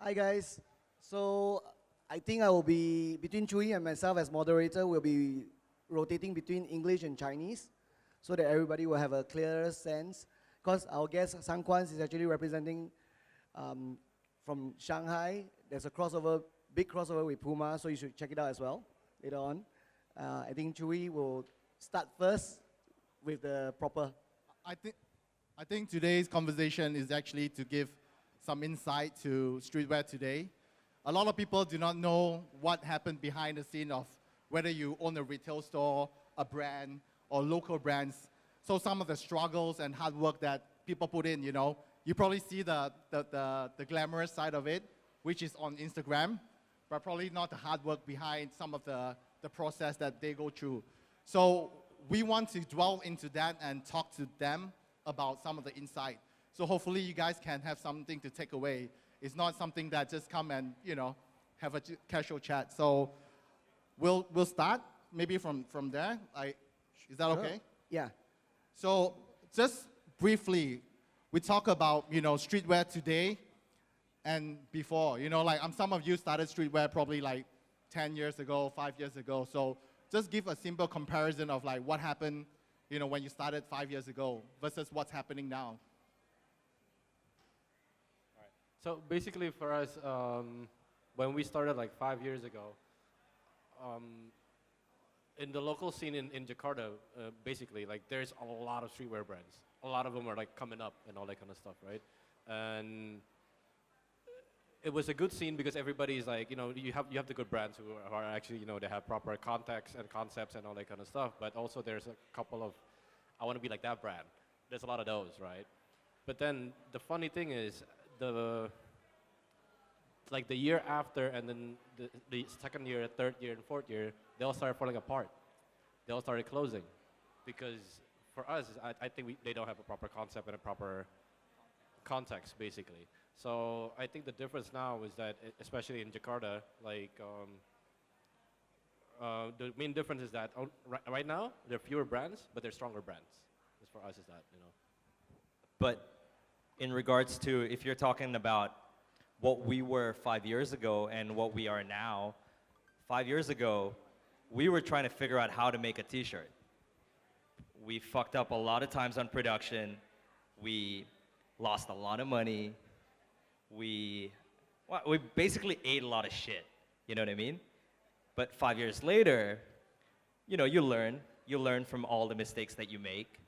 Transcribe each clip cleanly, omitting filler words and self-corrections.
Hi guys. So I think I will be, between Chooee and myself as moderator, we'll be rotating between English and Chinese so that everybody will have a clearer sense. Because our guest, SANKUANZ, is actually representing from Shanghai. There's a crossover, big crossover with Puma, so you should check it out as well later on. I think Chooee will start first with the proper. I think today's conversation is actually to give some insight to streetwear today. A lot of people do not know what happened behind the scene of whether you own a retail store, a brand, or local brands. So some of the struggles and hard work that people put in, you probably see the glamorous side of it, which is on Instagram, but probably not the hard work behind some of the process that they go through. So we want to dwell into that and talk to them about some of the insight. So hopefully you guys can have something to take away. It's not something that just come and have a casual chat. So we'll start maybe from there. Is that okay? Yeah. So just briefly, we talk about streetwear today and before. Some of you started streetwear probably like 10 years ago, 5 years ago. So just give a simple comparison of like what happened when you started 5 years ago versus what's happening now. So basically for us, when we started like 5 years ago, in the local scene in Jakarta, basically, like there's a lot of streetwear brands. A lot of them are like coming up and all that kind of stuff, right? And it was a good scene because everybody's like, you have the good brands who are actually, they have proper context and concepts and all that kind of stuff. But also there's a couple of, I want to be like that brand. There's a lot of those, right? But then the funny thing is, the year after and then the second year, third year, and fourth year, they all started falling apart. They all started closing because for us, I think they don't have a proper concept and a proper context, basically. So I think the difference now is that, especially in Jakarta, the main difference is that right now there are fewer brands, but they're stronger brands. As for us, is that But in regards to, if you're talking about what we were 5 years ago and what we are now, 5 years ago, we were trying to figure out how to make a t-shirt. We fucked up a lot of times on production. We lost a lot of money. We basically ate a lot of shit, you know what I mean? But 5 years later, you learn from all the mistakes that you make.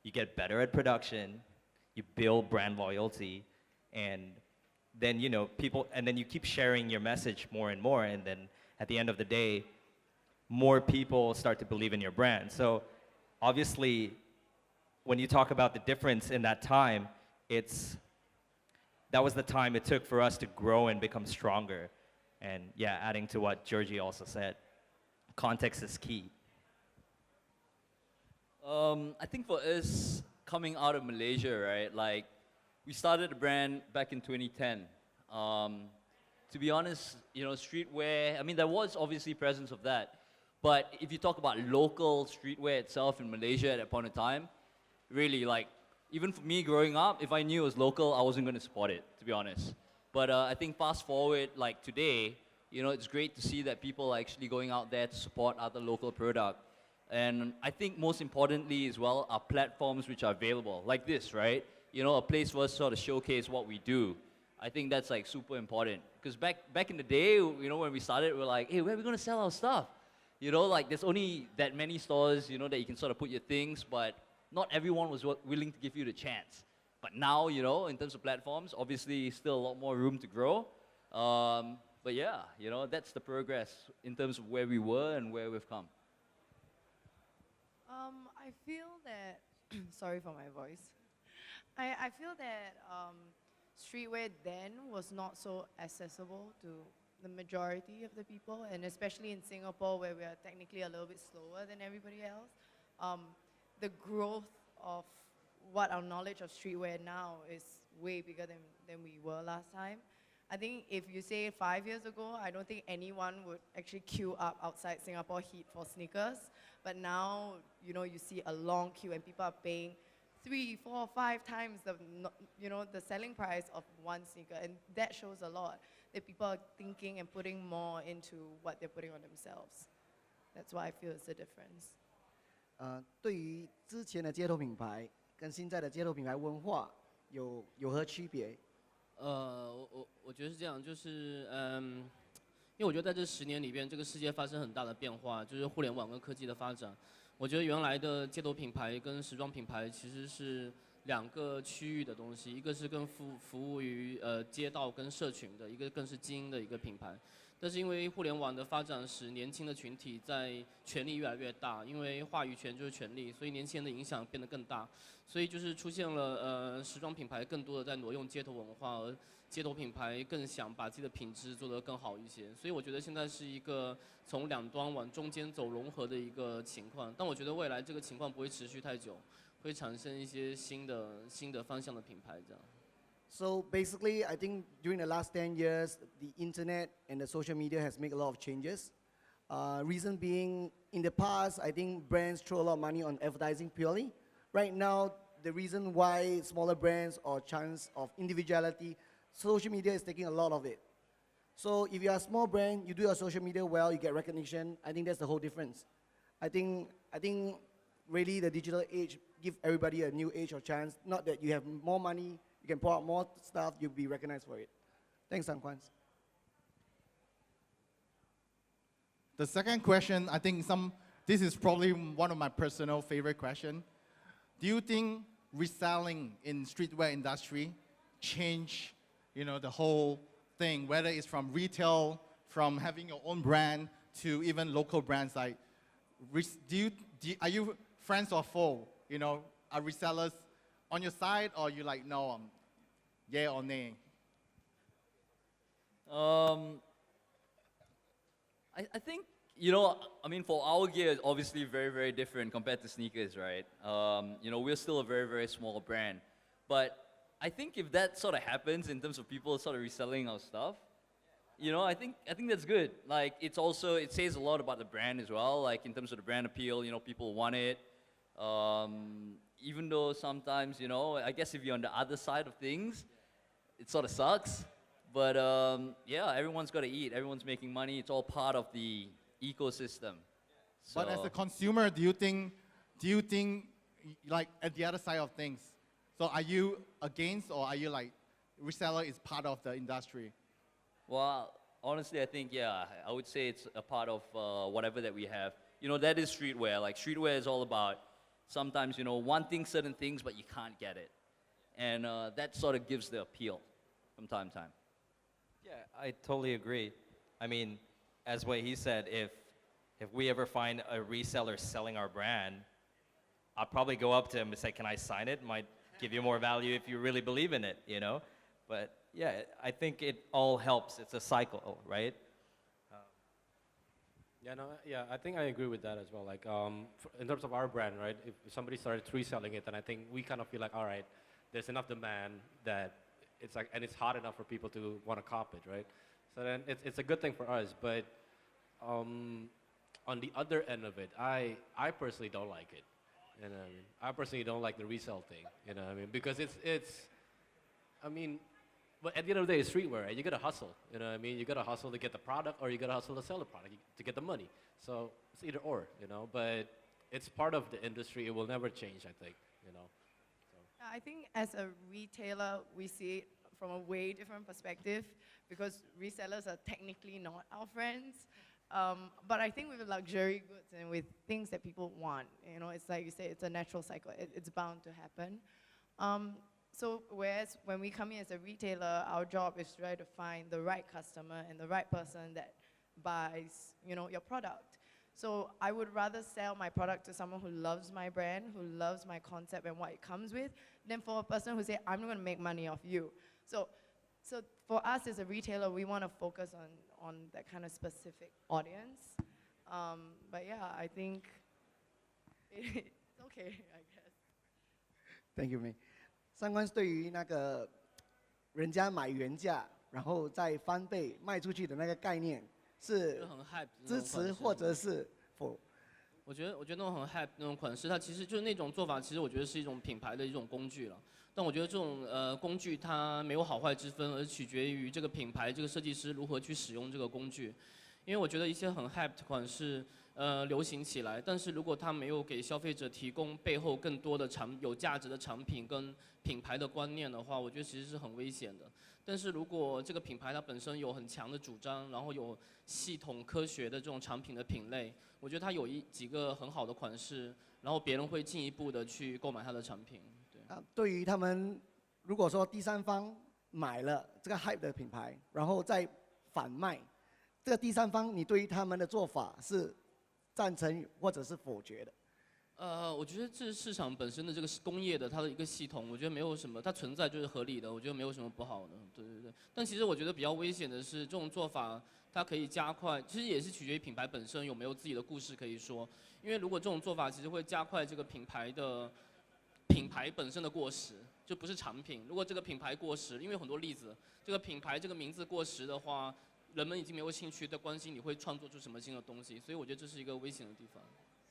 You get better at production. You build brand loyalty, and then and then you keep sharing your message more and more, and then at the end of the day, more people start to believe in your brand. So obviously, when you talk about the difference in that time, that was the time it took for us to grow and become stronger. And yeah, adding to what Giorgi also said, context is key. I think for us, coming out of Malaysia, right? Like, we started the brand back in 2010. To be honest, streetwear, I mean, there was obviously presence of that. But if you talk about local streetwear itself in Malaysia at that point in time, really, like, even for me growing up, if I knew it was local, I wasn't going to support it, to be honest. But I think fast forward, like today, it's great to see that people are actually going out there to support other local product. And I think most importantly as well are platforms which are available, like this, right? A place for us to sort of showcase what we do. I think that's like super important. Because back in the day, when we started, we were like, hey, where are we going to sell our stuff? Like there's only that many stores, that you can sort of put your things, but not everyone was willing to give you the chance. But now, in terms of platforms, obviously still a lot more room to grow. But yeah, that's the progress in terms of where we were and where we've come. I feel that, sorry for my voice. I feel that streetwear then was not so accessible to the majority of the people, and especially in Singapore where we are technically a little bit slower than everybody else. The growth of what our knowledge of streetwear now is way bigger than we were last time. I think if you say 5 years ago, I don't think anyone would actually queue up outside Singapore Heat for sneakers. But now, you see a long queue and people are paying 3, 4, 5 times the the selling price of one sneaker, and that shows a lot that people are thinking and putting more into what they're putting on themselves. That's why I feel it's a difference. 对于之前的街头品牌跟现在的街头品牌文化有何区别？我觉得是这样，就是因为我觉得在这10年里边，这个世界发生很大的变化，就是互联网跟科技的发展。我觉得原来的街头品牌跟时装品牌其实是2个区域的东西，一个是更服务于街道跟社群的，一个更是精英的一个品牌。但是因为互联网的发展，使年轻的群体在权力越来越大，因为话语权就是权力，所以年轻人的影响变得更大，所以就是出现了时装品牌更多的在挪用街头文化，而街头品牌更想把自己的品质做得更好一些。所以我觉得现在是一个从2端往中间走融合的一个情况，但我觉得未来这个情况不会持续太久，会产生一些新的方向的品牌这样。So basically, I think during the last 10 years, the internet and the social media has made a lot of changes. Reason being, in the past, I think brands throw a lot of money on advertising purely. Right now, the reason why smaller brands or chance of individuality, social media is taking a lot of it. So if you are a small brand, you do your social media well, you get recognition. I think that's the whole difference. I think really the digital age give everybody a new age or chance. Not that you have more money, you can pour out more stuff, you'll be recognized for it. Thanks, SANKUANZ. The second question, I think this is probably one of my personal favorite question. Do you think reselling in streetwear industry change, the whole thing, whether it's from retail, from having your own brand to even local brands? Like, are you friends or foe? Are resellers on your side, or you like no, yeah or nay? I think, for our gear, it's obviously very, very different compared to sneakers, right? We're still a very, very small brand. But I think if that sort of happens in terms of people sort of reselling our stuff, I think that's good. Like, it says a lot about the brand as well, like in terms of the brand appeal, people want it. Even though sometimes, I guess if you're on the other side of things, it sort of sucks. But yeah, everyone's got to eat. Everyone's making money. It's all part of the ecosystem. But as a consumer, do you think, like, at the other side of things? So are you against, or are you like, reseller is part of the industry? Well, honestly, I think, yeah, I would say it's a part of whatever that we have. That is streetwear. Like, streetwear is all about sometimes, wanting certain things, but you can't get it. And that sort of gives the appeal from time to time. Yeah, I totally agree. I mean, as what he said, if we ever find a reseller selling our brand, I'll probably go up to him and say, can I sign it? Might give you more value if you really believe in it, But yeah, I think it all helps. It's a cycle, right? I think I agree with that as well. Like, in terms of our brand, right? If somebody started reselling it, then I think we kind of feel like, all right, there's enough demand that it's like, and it's hot enough for people to want to cop it, right? So then it's a good thing for us. But on the other end of it, I personally don't like it. I personally don't like the resale thing. Because but at the end of the day, it's streetwear, right? You gotta hustle, You gotta hustle to get the product, or you gotta hustle to sell the product to get the money. So it's either or, But it's part of the industry. It will never change, I think, So. I think as a retailer, we see it from a way different perspective because resellers are technically not our friends. But I think with luxury goods and with things that people want, it's like you say, it's a natural cycle. It's bound to happen. So whereas when we come in as a retailer, our job is to try to find the right customer and the right person that buys, your product. So I would rather sell my product to someone who loves my brand, who loves my concept and what it comes with, than for a person who say, I'm not going to make money off you. So for us as a retailer, we want to focus on that kind of specific audience. But yeah, I think it's okay, I guess. Thank you, May. SANKUANZ 对于那个人家买原价，然后再翻倍卖出去的那个概念，是支持或者是否？我觉得那种很 hype 那种款式，它其实就是那种做法，其实我觉得是一种品牌的一种工具了。但我觉得这种工具它没有好坏之分，而取决于这个品牌这个设计师如何去使用这个工具。因为我觉得一些很 hype 的款式流行起来，但是如果它没有给消费者提供背后更多的有价值的产品跟品牌的观念的话，我觉得其实是很危险的。但是如果这个品牌它本身有很强的主张，然后有系统科学的这种产品的品类，我觉得它有几个很好的款式，然后别人会进一步的去购买它的产品。对。对于他们，如果说第三方买了这个 hype 的品牌，然后再反卖，这个第三方你对于他们的做法是赞成或者是否决的？我觉得这市场本身的这个工业的它的一个系统，我觉得没有什么，它存在就是合理的，我觉得没有什么不好的。对对对。但其实我觉得比较危险的是这种做法，它可以加快，其实也是取决于品牌本身有没有自己的故事可以说。因为如果这种做法其实会加快这个品牌本身的过时，就不是产品。如果这个品牌过时，因为有很多例子，这个品牌这个名字过时的话，人们已经没有兴趣在关心你会创作出什么新的东西，所以我觉得这是一个危险的地方。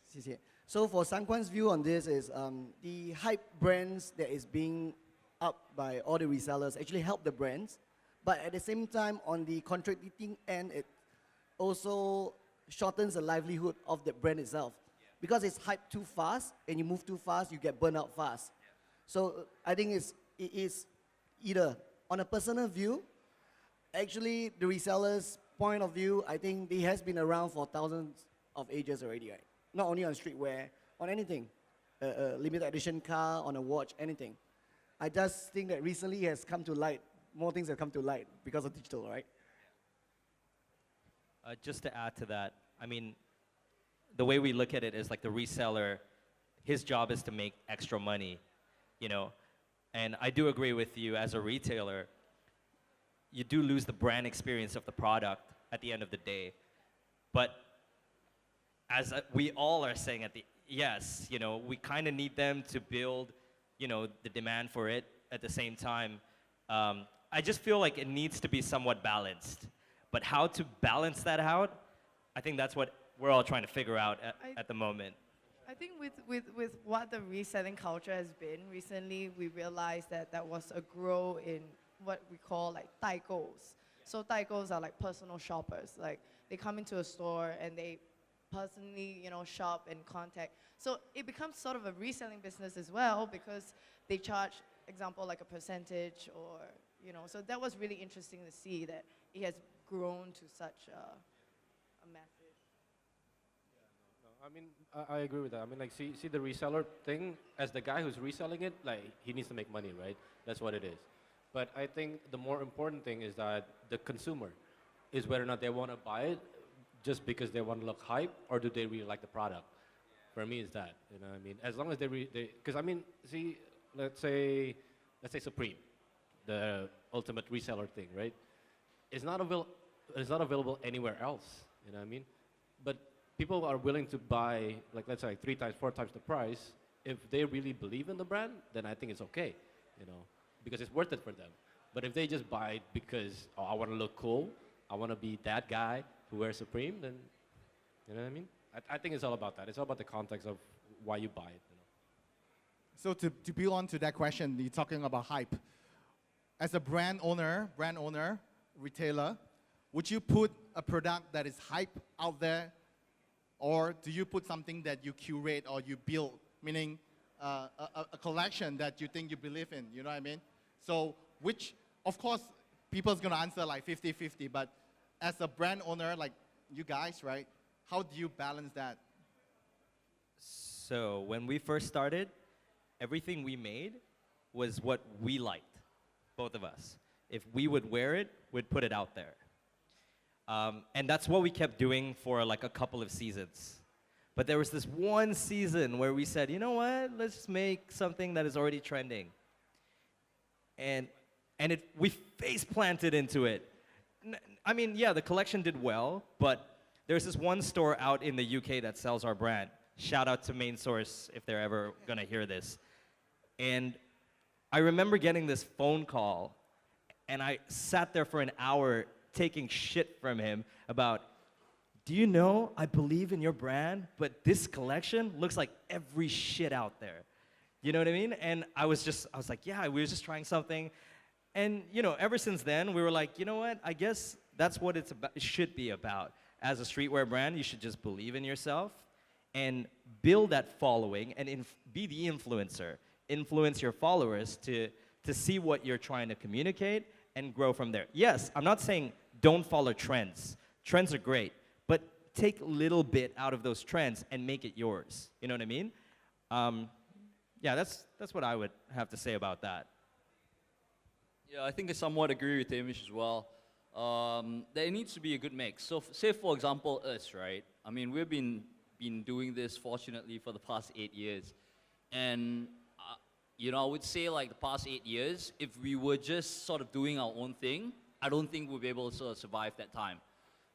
谢谢。So for SANKUANZ view on this is the hype brands that is being up by all the resellers actually help the brands, but at the same time on the contradicting end, it also shortens the livelihood of the brand itself. Because it's hyped too fast and you move too fast, you get burned out fast. So I think it is either on a personal view, actually the resellers' point of view, I think it has been around for thousands of ages already, right? Not only on streetwear, on anything, a limited edition car, on a watch, anything. I just think that recently has come to light, more things have come to light because of digital, right? Just to add to that, I mean, the way we look at it is like the reseller, his job is to make extra money, you know? And I do agree with you as a retailer, you do lose the brand experience of the product at the end of the day. But as we all are saying yes, you know, we kind of need them to build, you know, the demand for it at the same time. I just feel like it needs to be somewhat balanced. But how to balance that out, I think that's what we're all trying to figure out at the moment. I think with what the reselling culture has been recently, we realized that that was a grow in what we call like 代购. So 代购 are like personal shoppers. Like they come into a store and they personally, you know, shop and contact. So it becomes sort of a reselling business as well because they charge, example, like a percentage or, you know. So that was really interesting to see that it has grown to such a massive. I mean, I agree with that. I mean, like, see the reseller thing, as the guy who's reselling it, like, he needs to make money, right? That's what it is. But I think the more important thing is that the consumer is whether or not they want to buy it just because they want to look hype, or do they really like the product? For me, it's that, you know what I mean? As long as they because I mean, see, let's say Supreme, the ultimate reseller thing, right? It's not available anywhere else, you know what I mean? But people are willing to buy, like, let's say, like 3 times, 4 times the price. If they really believe in the brand, then I think it's okay, you know, because it's worth it for them. But if they just buy it because, oh, I want to look cool, I want to be that guy who wears Supreme, then, you know what I mean? I think it's all about that. It's all about the context of why you buy it, you know? So to build on to that question, you're talking about hype. As a brand owner, retailer, would you put a product that is hype out there, or do you put something that you curate or you build, meaning a collection that you think you believe in, you know what I mean? So which, of course, people's gonna answer like 50-50, but as a brand owner, like you guys, right, how do you balance that? So when we first started, everything we made was what we liked, both of us. If we would wear it, we'd put it out there. And that's what we kept doing for like a couple of seasons. But there was this one season where we said, you know what, let's make something that is already trending. And we face planted into it. I mean, yeah, the collection did well, but there's this one store out in the UK that sells our brand. Shout out to Main Source if they're ever gonna hear this. And I remember getting this phone call, and I sat there for an hour taking shit from him about, do you know I believe in your brand, but this collection looks like every shit out there. You know what I mean? And I was like, yeah, we were just trying something. And, you know, ever since then, we were like, you know what? I guess that's what it should be about. As a streetwear brand, you should just believe in yourself and build that following and be the influencer. Influence your followers to see what you're trying to communicate and grow from there. Yes, I'm not saying don't follow trends. Trends are great, but take a little bit out of those trends and make it yours. You know what I mean? Yeah, that's what I would have to say about that. Yeah, I think I somewhat agree with Tamish as well. That it needs to be a good mix. So, say for example, us, right? I mean, we've been doing this fortunately for the past 8 years, and you know, I would say like the past 8 years, if we were just sort of doing our own thing, I don't think we'll be able to sort of survive that time.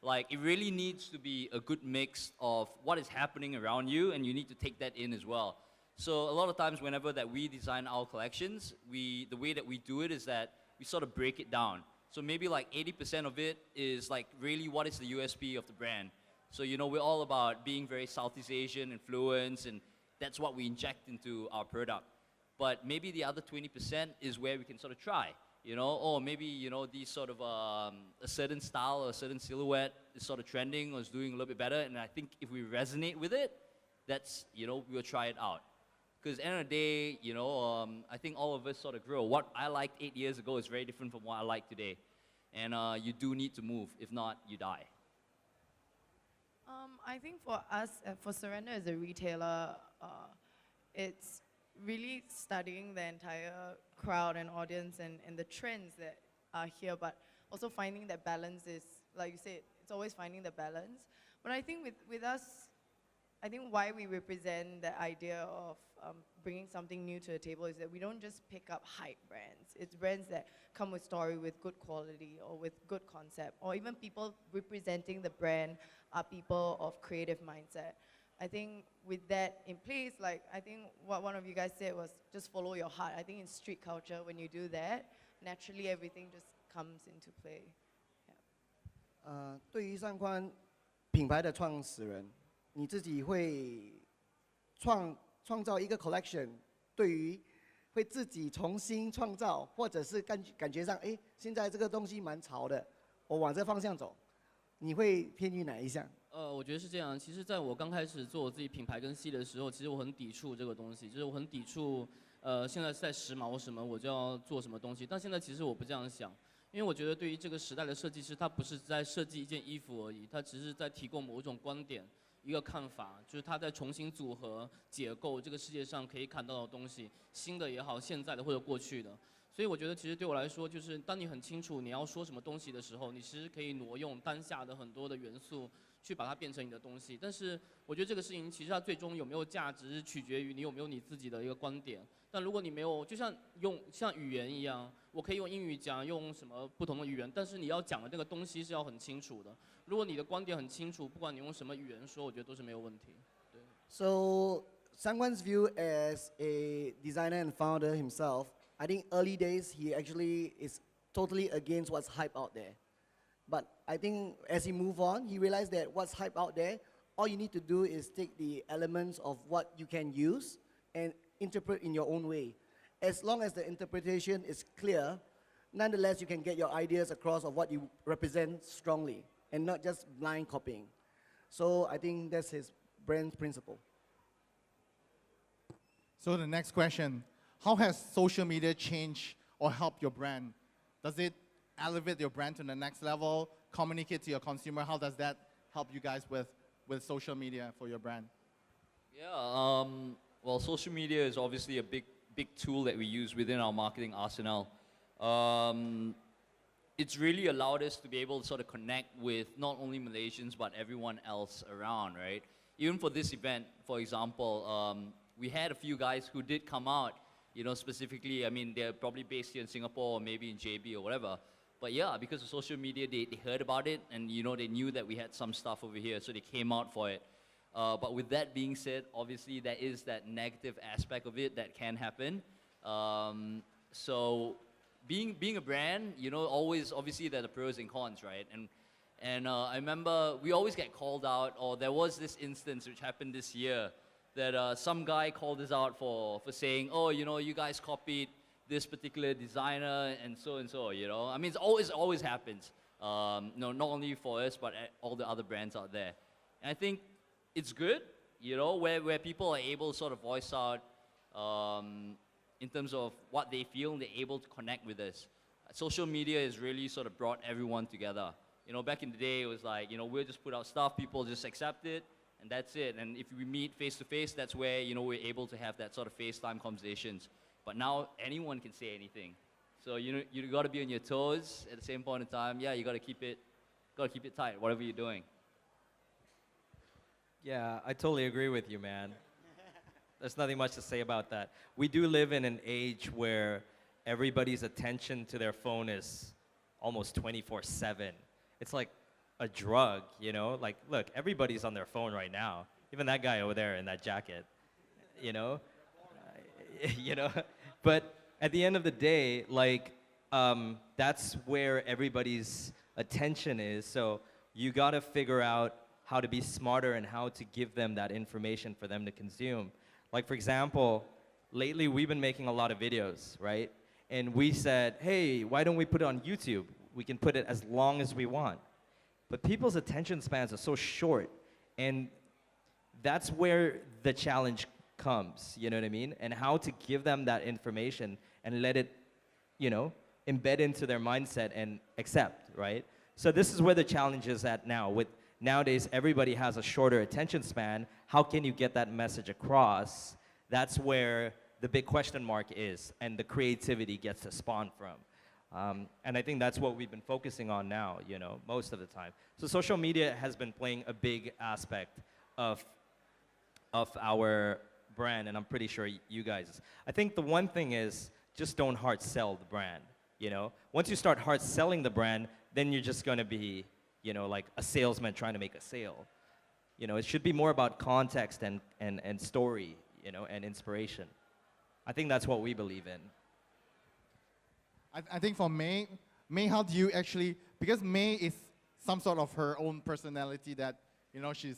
Like, it really needs to be a good mix of what is happening around you, and you need to take that in as well. So a lot of times, whenever that we design our collections, the way that we do it is that we sort of break it down. So maybe like 80% of it is like really what is the USP of the brand. So, you know, we're all about being very Southeast Asian influence, and that's what we inject into our product. But maybe the other 20% is where we can sort of try, you know, or maybe, you know, these sort of a certain style or a certain silhouette is sort of trending or is doing a little bit better. And I think if we resonate with it, that's, you know, we'll try it out. Because at the end of the day, you know, I think all of us sort of grow. What I liked 8 years ago is very different from what I like today. And you do need to move. If not, you die. I think for us, for Surrender as a retailer, it's really studying the entire crowd and audience and the trends that are here, but also finding that balance is, like you said, it's always finding the balance. But I think with us, I think why we represent the idea of bringing something new to the table is that we don't just pick up hype brands. It's brands that come with story, with good quality, or with good concept, or even people representing the brand are people of creative mindset. I think with that in place, like I think what one of you guys said was just follow your heart. I think in street culture, when you do that, naturally everything just comes into play. Yeah. 对于上宽品牌的创始人，你自己会创造一个 collection， 对于会自己重新创造，或者是感觉上，哎，现在这个东西蛮潮的，我往这方向走，你会偏于哪一项？我觉得是这样。其实，在我刚开始做我自己品牌跟系列的时候，其实我很抵触这个东西，就是我很抵触，现在是在时髦什么，我就要做什么东西。但现在其实我不这样想，因为我觉得对于这个时代的设计师，他不是在设计一件衣服而已，他只是在提供某种观点、一个看法，就是他在重新组合、解构这个世界上可以看到的东西，新的也好，现在的或者过去的。所以我觉得，其实对我来说，就是当你很清楚你要说什么东西的时候，你其实可以挪用当下的很多的元素，去把它变成你的东西。但是我觉得这个事情其实它最终有没有价值，是取决于你有没有你自己的一个观点。但如果你没有，就像语言一样，我可以用英语讲，用什么不同的语言，但是你要讲的那个东西是要很清楚的。如果你的观点很清楚，不管你用什么语言说，我觉得都是没有问题。对。So SANKUANZ view as a designer and founder himself, I think early days he actually is totally against what's hype out there. But I think as he moved on, he realized that what's hype out there, all you need to do is take the elements of what you can use and interpret in your own way. As long as the interpretation is clear, nonetheless you can get your ideas across of what you represent strongly and not just blind copying. So I think that's his brand principle. So the next question, how has social media changed or helped your brand? Does it elevate your brand to the next level, communicate to your consumer? How does that help you guys with social media for your brand? Yeah, well, social media is obviously a big tool that we use within our marketing arsenal. It's really allowed us to be able to sort of connect with not only Malaysians, but everyone else around, right? Even for this event, for example, we had a few guys who did come out, you know, specifically, I mean, they're probably based here in Singapore or maybe in JB or whatever. But yeah, because of social media, they heard about it and, you know, they knew that we had some stuff over here, so they came out for it. But with that being said, obviously there is that negative aspect of it that can happen. So being a brand, you know, always, obviously there are the pros and cons, right? And And I remember we always get called out, or there was this instance which happened this year, that some guy called us out for saying, oh, you know, you guys copied this particular designer and so, you know. I mean, it always happens. No, not only for us, but all the other brands out there. And I think it's good, you know, where people are able to sort of voice out in terms of what they feel and they're able to connect with us. Social media has really sort of brought everyone together. You know, back in the day, it was like, you know, we'll just put out stuff, people just accept it, and that's it. And if we meet face to face, that's where, you know, we're able to have that sort of FaceTime conversations. But now anyone can say anything. So, you know, you got to be on your toes at the same point in time. Yeah, you got to keep it tight, whatever you're doing. Yeah, I totally agree with you, man. There's nothing much to say about that. We do live in an age where everybody's attention to their phone is almost 24/7. It's like a drug, you know? Like, look, everybody's on their phone right now. Even that guy over there in that jacket, you know? You know? But at the end of the day, like, that's where everybody's attention is. So you gotta figure out how to be smarter and how to give them that information for them to consume. Like, for example, lately we've been making a lot of videos, right? And we said, hey, why don't we put it on YouTube? We can put it as long as we want. But people's attention spans are so short, and that's where the challenge comes, you know what I mean? And how to give them that information and let it, you know, embed into their mindset and accept, right? So this is where the challenge is at now. With nowadays, everybody has a shorter attention span. How can you get that message across? That's where the big question mark is, and the creativity gets to spawn from. And I think that's what we've been focusing on now, you know, most of the time. So social media has been playing a big aspect of our brand, and I'm pretty sure you guys. I think the one thing is just don't hard sell the brand, you know? Once you start hard selling the brand, then you're just gonna be, you know, like a salesman trying to make a sale. You know, it should be more about context and story, you know, and inspiration. I think that's what we believe in. I think for May, how do you actually, because May is some sort of her own personality that, you know, she's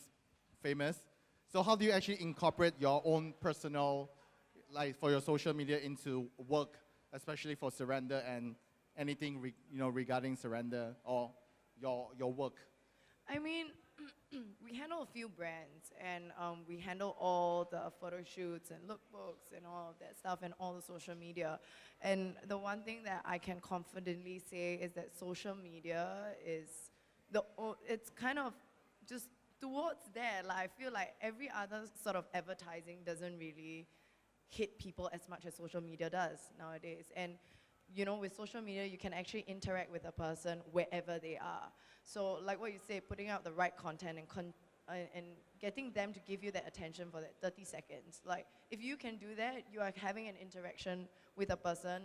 famous. So how do you actually incorporate your own personal, like for your social media into work, especially for Surrender and anything, you know, regarding Surrender or your work? I mean, we handle a few brands, and we handle all the photo shoots and lookbooks and all of that stuff and all the social media. And the one thing that I can confidently say is that social media is it's kind of just towards there. Like, I feel like every other sort of advertising doesn't really hit people as much as social media does nowadays. And you know, with social media, you can actually interact with a person wherever they are. So like what you say, putting out the right content and getting them to give you that attention for that 30 seconds. Like, if you can do that, you are having an interaction with a person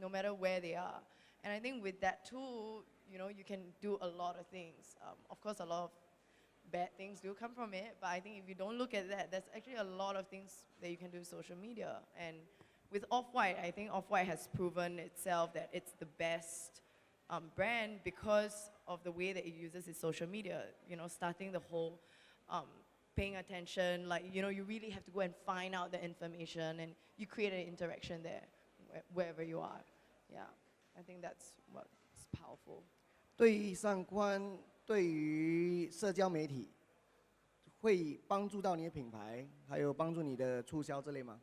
no matter where they are. And I think with that tool, you know, you can do a lot of things. Of course, a lot of bad things do come from it, but I think if you don't look at that, there's actually a lot of things that you can do with social media. And with Off-White, I think Off-White has proven itself that it's the best brand because of the way that it uses its social media. You know, starting the whole paying attention, like, you know, you really have to go and find out the information, and you create an interaction there, wherever you are. Yeah, I think that's what's powerful. 对于上宽，对于社交媒体，会帮助到你的品牌，还有帮助你的促销之类吗？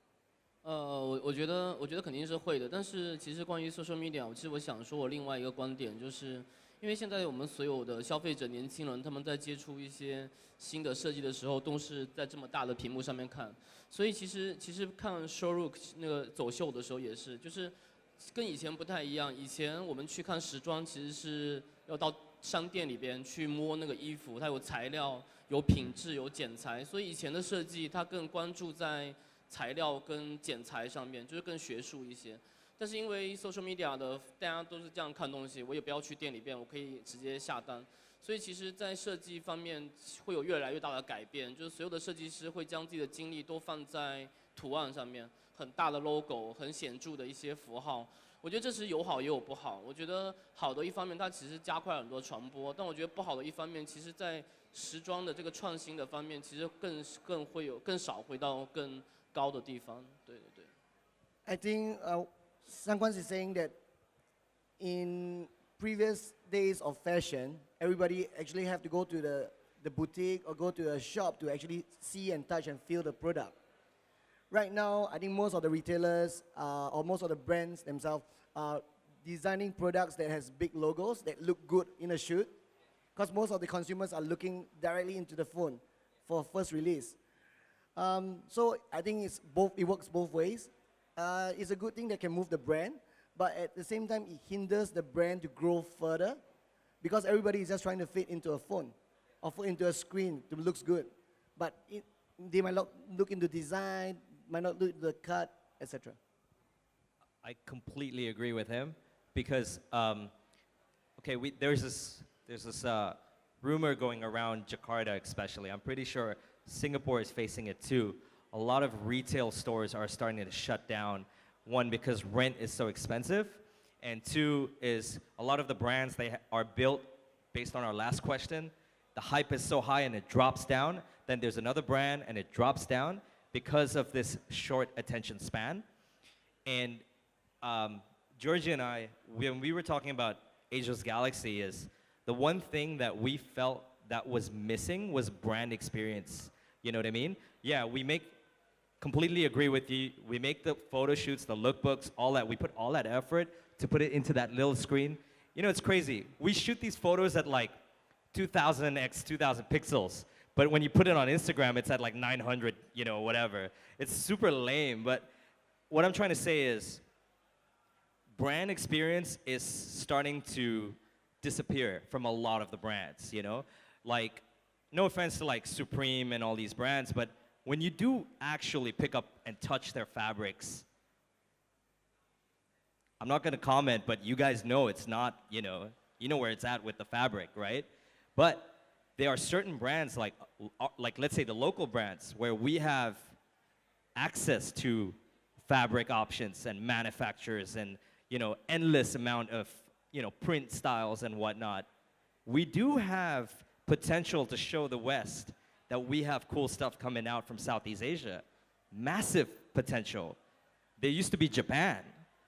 我觉得肯定是会的，但是其实关于 social media， 其实我想说我另外一个观点，就是因为现在我们所有的消费者年轻人，他们在接触一些新的设计的时候，都是在这么大的屏幕上面看，所以其实看 showroom 那个走秀的时候也是，就是跟以前不太一样。以前我们去看时装，其实是要到商店里边去摸那个衣服，它有材料、有品质、有剪裁，所以以前的设计它更关注在材料跟剪裁上面，就是更学术一些。但是因为 social media 的大家都是这样看东西，我也不要去店里边，我可以直接下单。所以其实，在设计方面会有越来越大的改变，就是所有的设计师会将自己的精力都放在图案上面，很大的 logo， 很显著的一些符号。我觉得这是有好也有不好。我觉得好的一方面，它其实加快了很多传播，但我觉得不好的一方面，其实在时装的这个创新的方面，其实更少回到更高的地方。对对对。I think SANKUANZ is saying that in previous days of fashion, everybody actually have to go to the boutique or go to a shop to actually see and touch and feel the product. Right now, I think most of the retailers or most of the brands themselves are designing products that has big logos that look good in a shoot, because most of the consumers are looking directly into the phone for first release. So I think it works both ways. It's a good thing that can move the brand, but at the same time, it hinders the brand to grow further because everybody is just trying to fit into a phone or fit into a screen to look good. But they might not look into design, might not look at the cut, etc. I completely agree with him because, okay, there's this rumor going around Jakarta especially. I'm pretty sure Singapore is facing it too. A lot of retail stores are starting to shut down. One, because rent is so expensive, and two is a lot of the brands, they are built based on our last question. The hype is so high and it drops down. Then there's another brand and it drops down because of this short attention span. And Giorgi and I, when we were talking about Ageless Galaxy, is the one thing that we felt that was missing was brand experience. You know what I mean? Yeah, completely agree with you. We make the photo shoots, the lookbooks, all that. We put all that effort to put it into that little screen. You know, it's crazy. We shoot these photos at like 2000 x 2000 pixels. But when you put it on Instagram, it's at like 900, you know, whatever. It's super lame. But what I'm trying to say is brand experience is starting to disappear from a lot of the brands, you know? Like, no offense to like Supreme and all these brands, but when you do actually pick up and touch their fabrics, I'm not gonna comment, but you guys know it's not, you know where it's at with the fabric, right? But there are certain brands like let's say the local brands where we have access to fabric options and manufacturers and, you know, endless amount of, you know, print styles and whatnot. We do have potential to show the West that we have cool stuff coming out from Southeast Asia. Massive potential. There used to be Japan,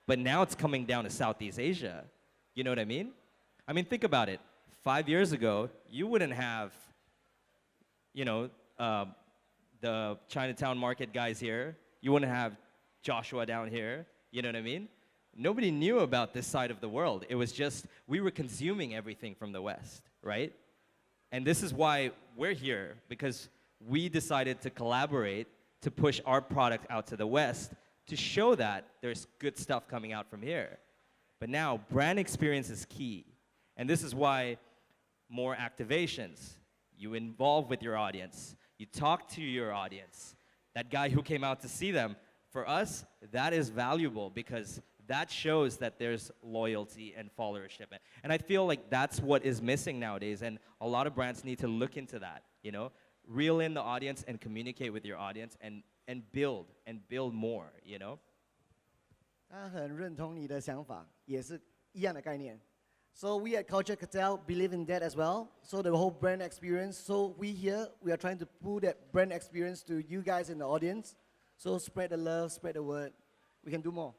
but now it's coming down to Southeast Asia. You know what I mean? I mean, think about it. 5 years ago, you wouldn't have, you know, the Chinatown market guys here. You wouldn't have Joshua down here. You know what I mean? Nobody knew about this side of the world. It was just, we were consuming everything from the West, right? And this is why we're here, because we decided to collaborate to push our product out to the West to show that there's good stuff coming out from here. But now, brand experience is key. And this is why more activations, you involve with your audience, you talk to your audience. That guy who came out to see them, for us, that is valuable because that shows that there's loyalty and followership. And I feel like that's what is missing nowadays, and a lot of brands need to look into that, you know? Reel in the audience and communicate with your audience and build more, you know? 他很认同你的想法，也是一样的概念。So we at Culture Cartel believe in that as well. So the whole brand experience. So we are trying to pull that brand experience to you guys in the audience. So spread the love, spread the word. We can do more.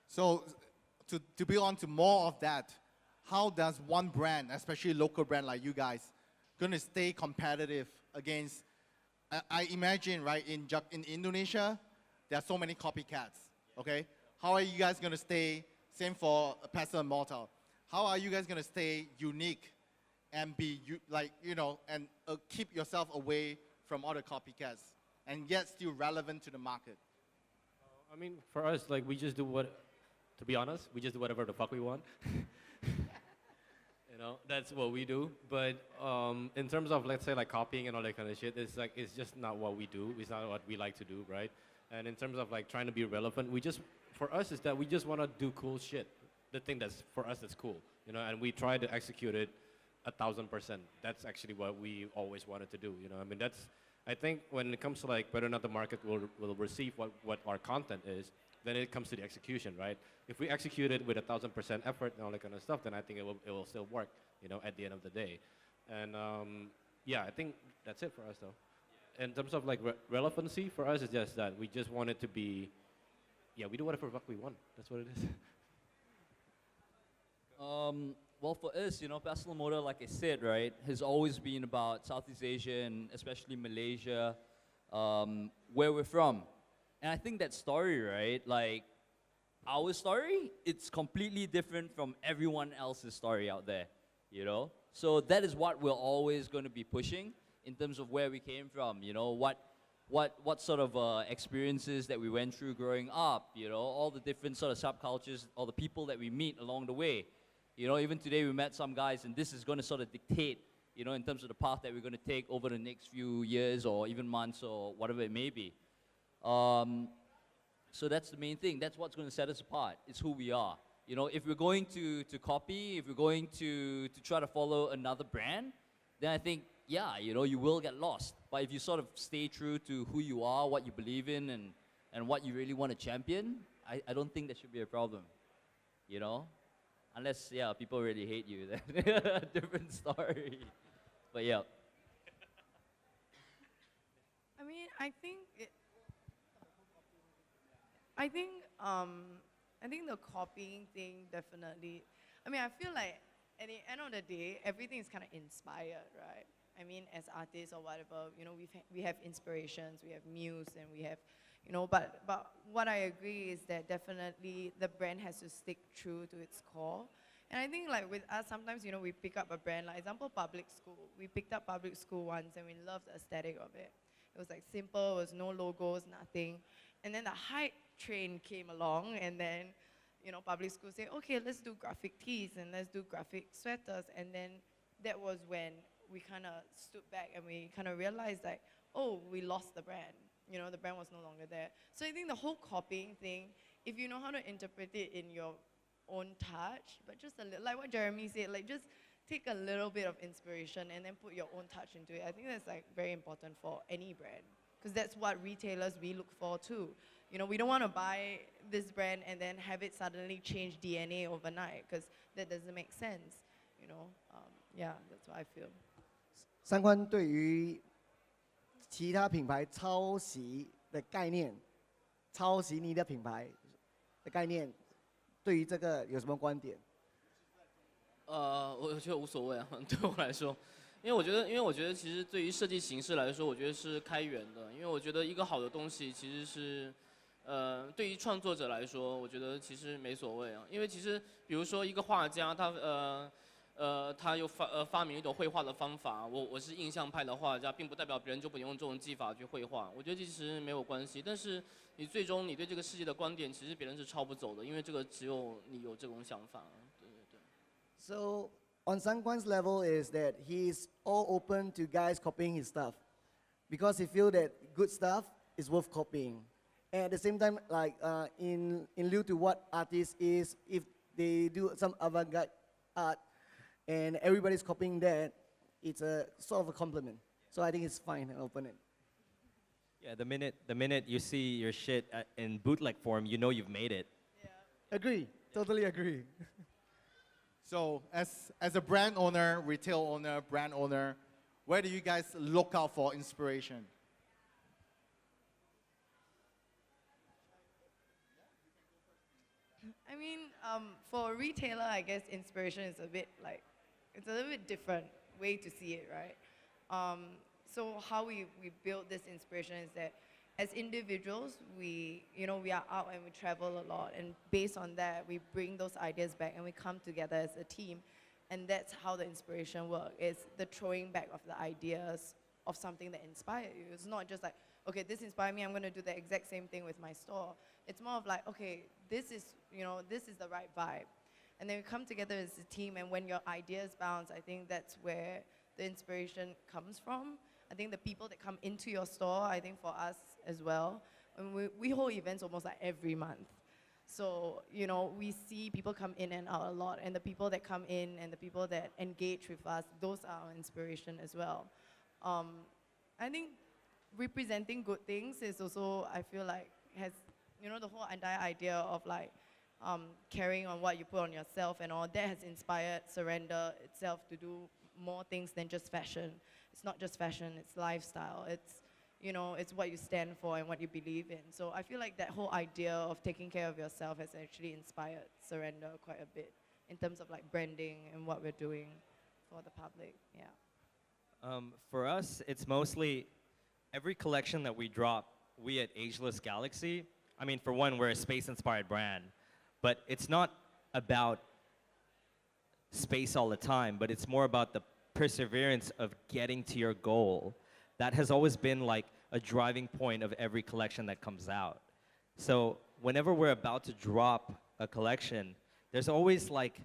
So to build on to more of that, how does one brand, especially local brand like you guys, gonna stay competitive against, I imagine, right, in Indonesia, there are so many copycats, okay? How are you guys gonna stay, same for Pestle and Mortar, how are you guys gonna stay unique and be, and keep yourself away from other copycats and yet still relevant to the market? I mean, for us, like, to be honest, we just do whatever the fuck we want. You know, that's what we do. But in terms of, let's say, like copying and all that kind of shit, it's just not what we do. It's not what we like to do, right? And in terms of like trying to be relevant, for us is that we just want to do cool shit. The thing that's for us that's cool, you know, and we try to execute it 1,000%. That's actually what we always wanted to do, you know. I mean, I think when it comes to like whether or not the market will receive what our content is, Then it comes to the execution, right? If we execute it with 1,000% effort and all that kind of stuff, then I think it will still work, at the end of the day. And yeah, I think that's it for us, though. In terms of like relevancy, for us, it's just that we just want it to be, yeah, we do whatever fuck we want. That's what it is. Well, for us, Pestle Mortar, like I said, right, has always been about Southeast Asia and especially Malaysia, where we're from. And I think that story, right, like our story, it's completely different from everyone else's story out there, So that is what we're always going to be pushing in terms of where we came from, what sort of experiences that we went through growing up, all the different sort of subcultures, all the people that we meet along the way. Even today we met some guys, and this is going to sort of dictate, in terms of the path that we're going to take over the next few years or even months or whatever it may be. So that's the main thing. That's what's going to set us apart. It's who we are. If we're going to copy, if we're going to try to follow another brand, then I think, yeah, you will get lost. But if you sort of stay true to who you are, what you believe in, and what you really want to champion, I don't think that should be a problem, Unless, yeah, people really hate you, then different story. But yeah. I mean, I think the copying thing definitely. I mean, I feel like at the end of the day, everything is kind of inspired, right? I mean, as artists or whatever, we have inspirations, we have muse, and we have, But what I agree is that definitely the brand has to stick true to its core. And I think like with us, sometimes, we pick up a brand, like example, public school. We picked up public school once and we loved the aesthetic of it. It was like simple, it was no logos, nothing. And then the hype train came along and then, public school said, okay, let's do graphic tees and let's do graphic sweaters. And then that was when we kind of stood back and we kind of realized like, oh, we lost the brand. The brand was no longer there. So I think the whole copying thing, if you know how to interpret it in your own touch, but just a little, like what Jeremy said, like just take a little bit of inspiration and then put your own touch into it. I think that's like very important for any brand, because that's what retailers we look for too. We don't want to buy this brand and then have it suddenly change DNA overnight, because that doesn't make sense. Yeah, that's what I feel. 三宽对于其他品牌抄袭的概念，抄袭你的品牌的概念，对于这个有什么观点？我觉得无所谓啊，对我来说，因为我觉得其实对于设计形式来说，我觉得是开源的，因为我觉得一个好的东西其实是，对于创作者来说，我觉得其实没所谓啊，因为其实比如说一个画家，他又发明一种绘画的方法，我是印象派的画家，并不代表别人就不用这种技法去绘画，我觉得其实没有关系，但是你最终你对这个世界的观点，其实别人是抄不走的，因为这个只有你有这种想法。对对对。So on SANKUANZ level is that he's all open to guys copying his stuff, because he feel that good stuff is worth copying. And at the same time, like in lieu to what artist is, if they do some avant-garde art and everybody's copying that, it's a sort of a compliment. So I think it's fine and open it. Yeah, the minute you see your shit in bootleg form, you've made it. Yeah. Agree, totally agree. So as a brand owner, retail owner, brand owner, where do you guys look out for inspiration? I mean, for a retailer, I guess inspiration is it's a little bit different way to see it, right? So how we build this inspiration is that as individuals, we are out and we travel a lot, and based on that, we bring those ideas back and we come together as a team, and that's how the inspiration works. It's the throwing back of the ideas of something that inspired you. It's not just like, okay, this inspired me, I'm going to do the exact same thing with my store. It's more of like, okay, this is the right vibe. And then we come together as a team, and when your ideas bounce, I think that's where the inspiration comes from. I think the people that come into your store, I think for us as well, and we hold events almost like every month. So, we see people come in and out a lot, and the people that come in and the people that engage with us, those are our inspiration as well. I think representing good things is also, I feel like, has you know, the whole entire idea of like carrying on what you put on yourself and all, that has inspired Surrender itself to do more things than just fashion. It's not just fashion, it's lifestyle. It's, you know, it's what you stand for and what you believe in. So I feel like that whole idea of taking care of yourself has actually inspired Surrender quite a bit in terms of like branding and what we're doing for the public, yeah. For us, it's mostly every collection that we drop, we at Ageless Galaxy, I mean, for one, we're a space-inspired brand, but it's not about space all the time, but it's more about the perseverance of getting to your goal. That has always been like a driving point of every collection that comes out. So whenever we're about to drop a collection, there's always like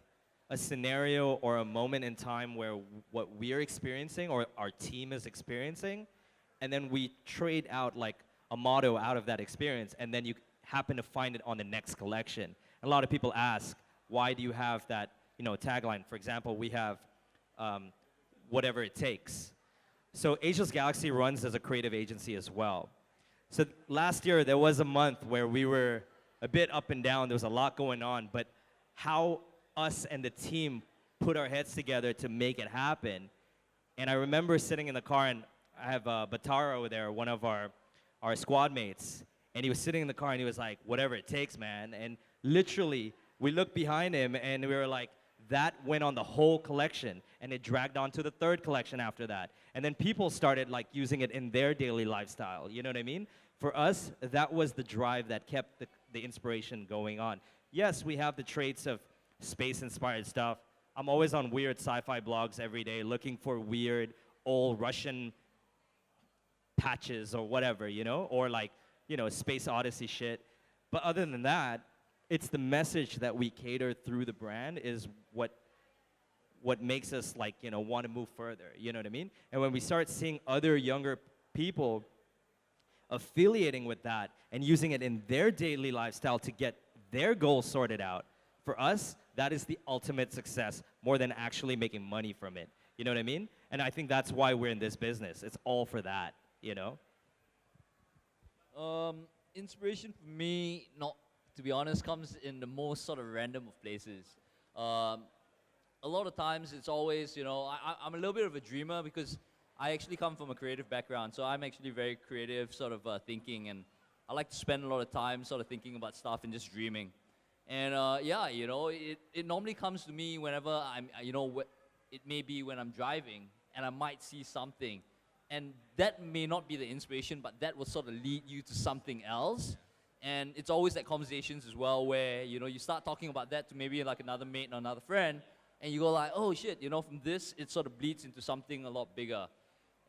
a scenario or a moment in time where what we're experiencing or our team is experiencing, and then we trade out like a motto out of that experience, and then you happen to find it on the next collection. A lot of people ask, why do you have that, you know, tagline? For example, we have whatever it takes. So Ageless Galaxy runs as a creative agency as well. So last year, there was a month where we were a bit up and down. There was a lot going on, but how us and the team put our heads together to make it happen. And I remember sitting in the car, and I have Batara over there, one of our squad mates, and he was sitting in the car, and he was like, whatever it takes, man. And literally, we looked behind him, and we were like, that went on the whole collection, and it dragged on to the third collection after that. And then people started like using it in their daily lifestyle, you know what I mean? For us, that was the drive that kept the inspiration going on. Yes, we have the traits of space-inspired stuff. I'm always on weird sci-fi blogs every day looking for weird old Russian patches or whatever, you know? Or like, you know, Space Odyssey shit. But other than that, it's the message that we cater through the brand is what makes us like, you know, want to move further, you know what I mean? And when we start seeing other younger people affiliating with that and using it in their daily lifestyle to get their goals sorted out, for us, that is the ultimate success more than actually making money from it. You know what I mean? And I think that's why we're in this business. It's all for that, you know? Inspiration for me, not to be honest, comes in the most sort of random of places. A lot of times it's always, you know, I'm a little bit of a dreamer because I actually come from a creative background. So I'm actually very creative sort of thinking, and I like to spend a lot of time sort of thinking about stuff and just dreaming. And yeah, you know, it normally comes to me whenever I'm, you know, it may be when I'm driving and I might see something. And that may not be the inspiration, but that will sort of lead you to something else. And it's always that conversations as well where, you know, you start talking about that to maybe like another mate or another friend, and you go like, oh shit, you know, from this, it sort of bleeds into something a lot bigger.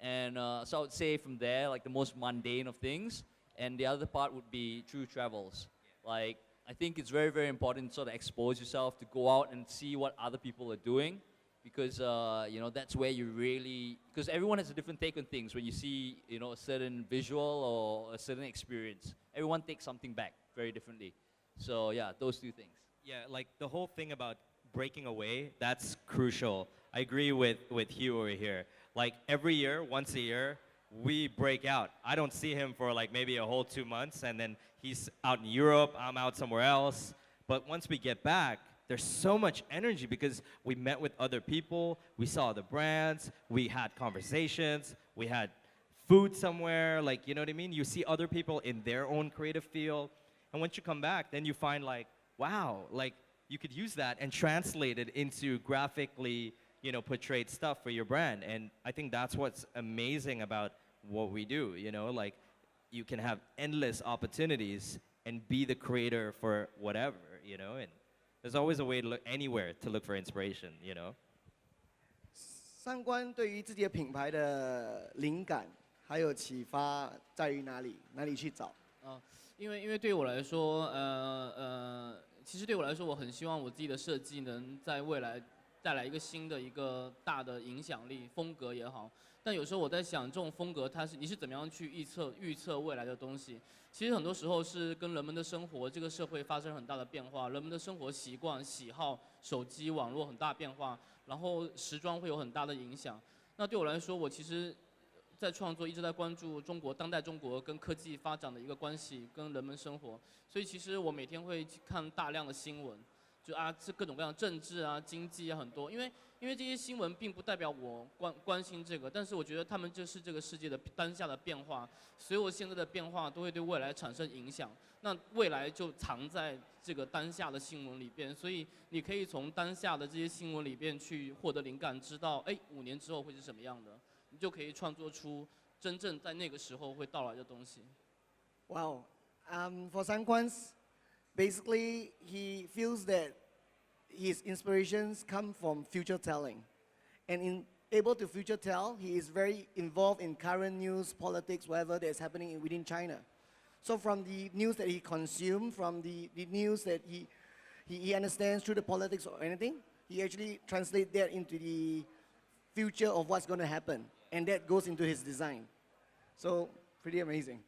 And so I would say from there, like the most mundane of things, and the other part would be true travels. Like, I think it's very, very important to sort of expose yourself, to go out and see what other people are doing, because, you know, that's where you really, because everyone has a different take on things. When you see, you know, a certain visual or a certain experience, everyone takes something back very differently. So yeah, those two things. Yeah, like the whole thing about breaking away, that's crucial. I agree with Hugh over here. Like every year, once a year, we break out. I don't see him for like maybe a whole 2 months, and then he's out in Europe, I'm out somewhere else. But once we get back, there's so much energy because we met with other people, we saw the brands, we had conversations, we had food somewhere, like, you know what I mean? You see other people in their own creative field, and once you come back, then you find like, wow, like you could use that and translate it into graphically, you know, portrayed stuff for your brand. And I think that's what's amazing about what we do, you know, like you can have endless opportunities and be the creator for whatever, you know, and there's always a way to look anywhere to look for inspiration, you know. 三观对于自己的品牌的灵感还有启发在于哪里？哪里去找？因为对我来说，其实对我来说，我很希望我自己的设计能在未来带来一个新的一个大的影响力，风格也好。但有时候我在想，这种风格你是怎么样去预测未来的东西？其实很多时候是跟人们的生活、这个社会发生很大的变化，人们的生活习惯、喜好、手机、网络很大变化，然后时装会有很大的影响。那对我来说，我其实在创作，一直在关注中国当代中国跟科技发展的一个关系，跟人们生活。所以其实我每天会去看大量的新闻，就这各种各样的政治啊、经济啊很多，因为这些新闻并不代表我关心这个，但是我觉得他们就是这个世界的当下的变化，所有现在的变化都会对未来产生影响。那未来就藏在这个当下的新闻里边，所以你可以从当下的这些新闻里边去获得灵感，知道5年之后会是什么样的，你就可以创作出真正在那个时候会到来的东西。Wow. For SANKUANZ, basically he feels that his inspirations come from future telling. And in able to future tell, he is very involved in current news, politics, whatever that is happening within China. So from the news that he consumes, from the news that he understands through the politics or anything, he actually translates that into the future of what's going to happen. And that goes into his design. So pretty amazing.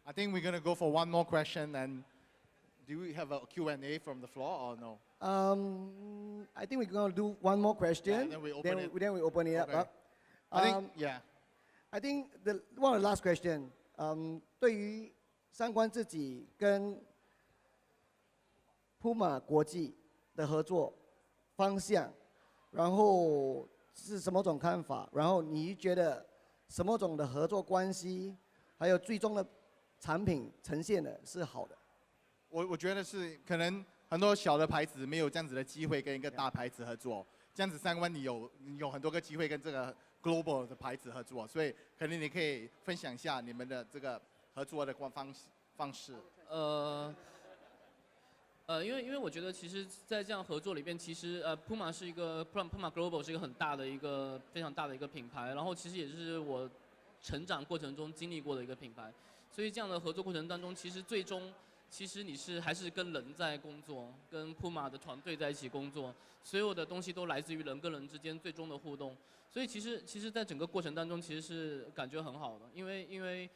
I think we're going to go for one more question. And do we have a Q&A from the floor or no? I think we're going to do one more question. Yeah, then we open it. Then we open it Okay. up. I think, yeah. I think one of the last question. 对于SANKUANZ自己跟 Puma 国际的合作方向，然后是什么种看法？然后你觉得什么种的合作关系，还有最终的产品呈现的是好的？我觉得是可能很多小的牌子没有这样子的机会跟一个大牌子合作，这样子SANKUANZ你有很多个机会跟这个 global 的牌子合作，所以可能你可以分享一下你们的这个合作的方式。因为我觉得其实，在这样合作里边，其实Puma 是一个 Puma Global 是一个很大的一个非常大的一个品牌，然后其实也是我成长过程中经历过的一个品牌，所以这样的合作过程当中，其实最终其实你还是跟人在工作，跟 Puma 的团队在一起工作，所有的东西都来自于人跟人之间最终的互动，所以其实在整个过程当中其实是感觉很好的，因为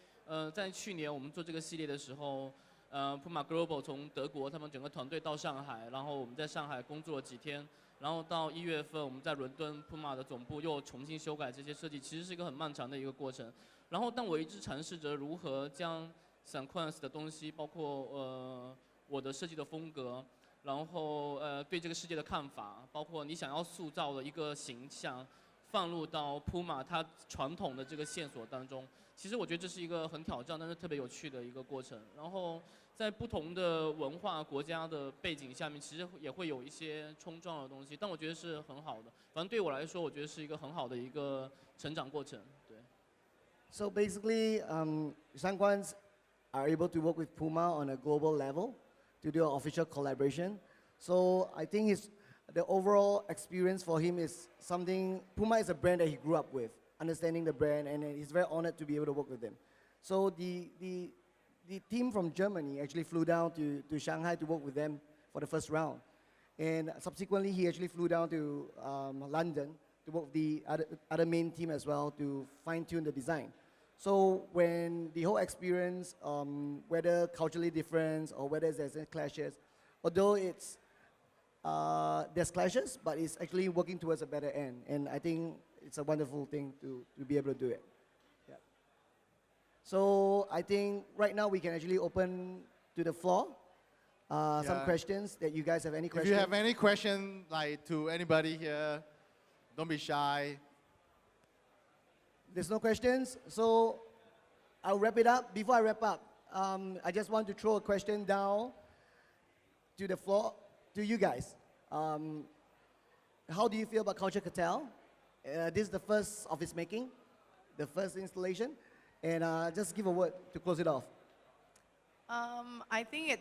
在去年我们做这个系列的时候。Puma Global 从德国他们整个团队到上海，然后我们在上海工作了几天，然后到1月份我们在伦敦 Puma 的总部又重新修改这些设计，其实是一个很漫长的一个过程。然后但我一直尝试着如何将 SANKUANZ 的东西，包括我的设计的风格，然后对这个世界的看法，包括你想要塑造的一个形象，放入到 Puma 它传统的这个线索当中。其实我觉得这是一个很挑战，但是特别有趣的一个过程。然后在不同的文化国家的背景下面，其实也会有一些冲撞的东西，但我觉得是很好的。反正对我来说，我觉得是一个很好的一个成长过程。对。So basically, SANKUANZ are able to work with Puma on a global level to do an official collaboration. So I think the overall experience for him is something. Puma is a brand that he grew up with. Understanding the brand, and he's very honored to be able to work with them. So the team from Germany actually flew down to Shanghai to work with them for the first round. And subsequently, he actually flew down to London to work with the other main team as well to fine-tune the design. So when the whole experience, whether culturally different or whether there's clashes, although there's clashes, but it's actually working towards a better end. And I think it's a wonderful thing to be able to do it. Yeah. So I think right now we can actually open to the floor. Some questions that you guys have any questions? If you have any question like to anybody here, don't be shy. There's no questions, so I'll wrap it up. Before I wrap up, I just want to throw a question down to the floor, to you guys. How do you feel about Culture Cartel? This is the first of its making, the first installation. And just give a word to close it off. I think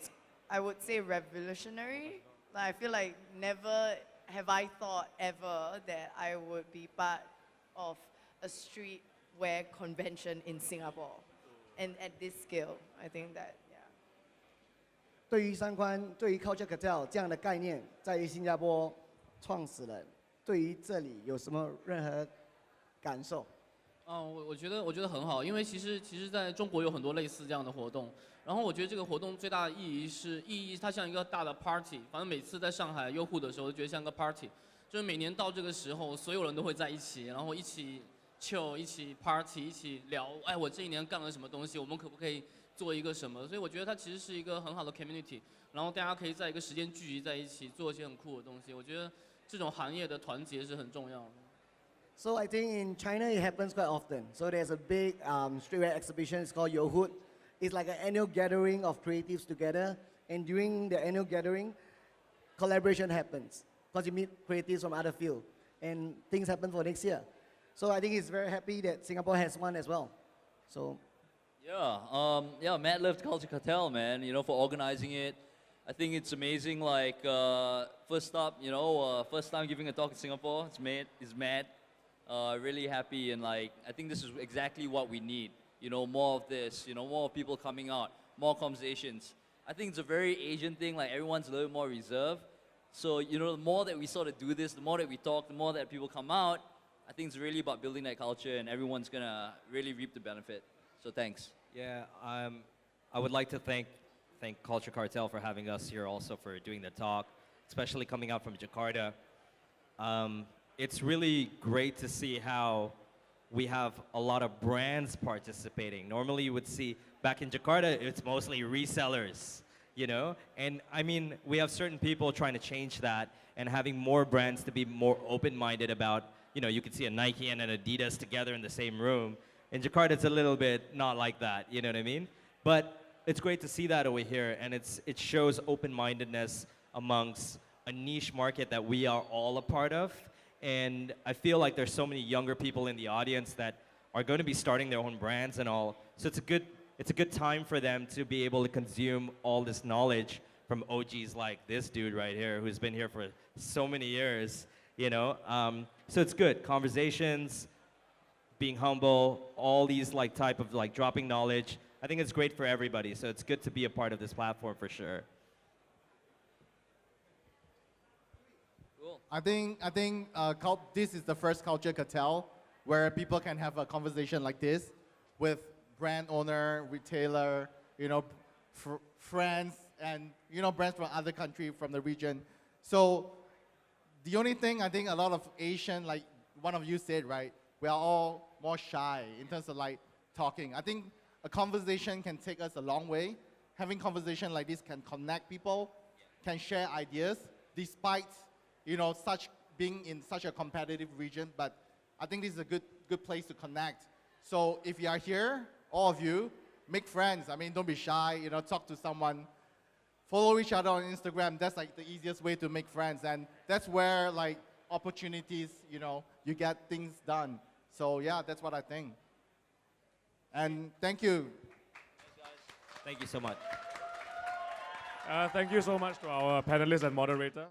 I would say revolutionary. I feel like never have I thought ever that I would be part of a streetwear convention in Singapore. And at this scale, I think that, yeah. 对于SANKUANZ，对于 Culture Cartel 这样的概念，在于新加坡创始人，对于这里有什么任何感受？我觉得很好，因为其实在中国有很多类似这样的活动，然后我觉得这个活动最大的意义它像一个大的 party， 反正每次在上海优酷的时候，就觉得像个 party。就是每年到这个时候，所有人都会在一起，然后一起 chill， 一起 party， 一起聊，哎，我这一年干了什么东西，我们可不可以做一个什么？所以我觉得它其实是一个很好的 community， 然后大家可以在一个时间聚集在一起，做一些很酷的东西。我觉得这种行业的团结是很重要的。 So I think in China it happens quite often. So there's a big streetwear exhibition. It's called Yohut. It's like an annual gathering of creatives together. And during the annual gathering, collaboration happens because you meet creatives from other fields, and things happen for next year. So I think he's very happy that Singapore has one as well. So. Yeah, Matt left Culture Cartel, man. You know, for organizing it. I think it's amazing. Like first up, you know, first time giving a talk in Singapore. It's Matt. Really happy, and like I think this is exactly what we need. You know, more of this. You know, more people coming out, more conversations. I think it's a very Asian thing. Like everyone's a little more reserved. So you know, the more that we sort of do this, the more that we talk, the more that people come out. I think it's really about building that culture, and everyone's gonna really reap the benefit. So thanks. Yeah, I would like to thank Culture Cartel for having us here, also for doing the talk, especially coming out from Jakarta. It's really great to see how we have a lot of brands participating. Normally you would see, back in Jakarta, it's mostly resellers, you know? And I mean, we have certain people trying to change that and having more brands to be more open-minded about, you know, you could see a Nike and an Adidas together in the same room. In Jakarta, it's a little bit not like that, you know what I mean? But it's great to see that over here, and it shows open-mindedness amongst a niche market that we are all a part of. And I feel like there's so many younger people in the audience that are going to be starting their own brands and all. So it's a good time for them to be able to consume all this knowledge from OGs like this dude right here, who's been here for so many years, you know? So it's good. Conversations, being humble, all these like type of like dropping knowledge. I think it's great for everybody. So it's good to be a part of this platform for sure. I think this is the first Culture Cartel where people can have a conversation like this with brand owner, retailer, you know, friends, and you know, brands from other country, from the region. So the only thing I think a lot of Asian, like one of you said, right, we are all more shy in terms of like talking. I think a conversation can take us a long way. Having conversation like this can connect people, can share ideas, despite, you know, being in such a competitive region. But I think this is a good place to connect. So if you are here, all of you, make friends. I mean, don't be shy, you know, talk to someone. Follow each other on Instagram. That's like the easiest way to make friends. And that's where like opportunities, you know, you get things done. So yeah, that's what I think. And thank you. Thank you so much. Thank you so much to our panelists and moderator.